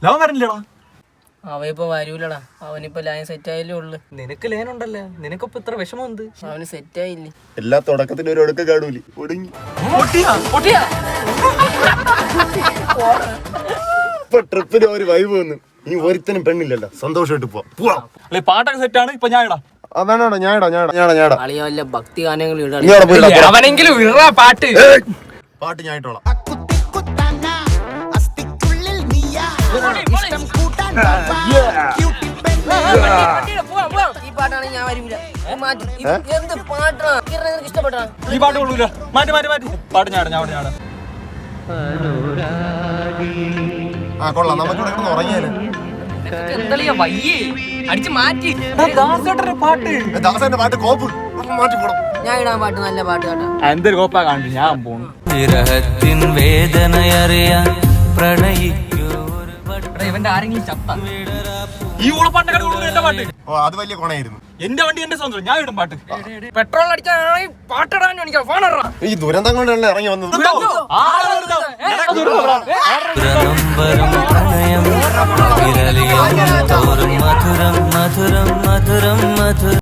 ലവൻ വരണില്ലടാ. അവനിപ്പോ വരൂലടാ, അവനിപ്പോ line set ആയാലേ ഉള്ളു. നിനക്ക് ലേനുണ്ടല്ലേ, നിനക്കിപ്പോ ഇത്ര വിഷമം എന്ത്? അവന് സെറ്റ് ആയില്ലേ? എല്ലാ തുടക്കത്തിന് ഒരു ഒടുക്ക കാണൂലേ, ഒടുങ്ങി. ഇപ്പൊ ട്രിപ്പിന് ഒരു വൈബ് വന്നു. ഇനി ഒരുത്തനും പെണ്ണില്ലല്ലോ, സന്തോഷമായിട്ട് പോവാം. പാട്ടൊക്കെ സെറ്റാണ്. ഇപ്പൊ ഞാൻ ഇടാം. വേണ്ട ഞാടാ അളിയ വല്ല ഭക്തി ഗാനങ്ങൾ അവനെങ്കിലും ഇടാ പാട്ട്. പാട്ട് ഞാൻ ഇട്ടോളാം. ഈ പാട്ടാണ് ഞാൻ വരൂല. എന്ത് പാട്ടാ ഇഷ്ടപ്പെട്ടാ? ഈ പാട്ട് കൊള്ളൂല. മാറ്റി പാട്ട് ഞാടാ. കൊള്ളാം, നമുക്ക് ഇവിടെ ഉറങ്ങിയാലേ. വയ്യേ അടിച്ച് മാറ്റി. ദാസന്റെ പാട്ട് കോപ്പ് മാറ്റി പോണം. ഞാൻ ഇടാൻ പാട്ട് നല്ല പാട്ട് കേട്ടാ. എന്തൊരു കോപ്പാ കാണിച്ചു. ഞാൻ പോണു. വിരഹത്തിൻ വേദനയറിയാൻ പ്രണയിക്കൂ. ഇവന്റെ ആരെങ്കിലും ചത്ത ഈ ഊളപ്പാട്ടൊക്കെ എന്റെ പാട്ട്. ഓ, അത് വലിയ കൊണയായിരുന്നു. എന്റെ വണ്ടി എന്റെ സ്വന്തം. ഞാൻ ഇടും പാട്ട്. പെട്രോൾ അടിച്ചാൽ പാട്ടിടാൻ ഈ ദുരന്തം കൊണ്ടല്ലേ ഇറങ്ങി വന്നത്. പ്രണയം വിരലിയം തോറും മധുരം മധുരം മധുരം മധുരം.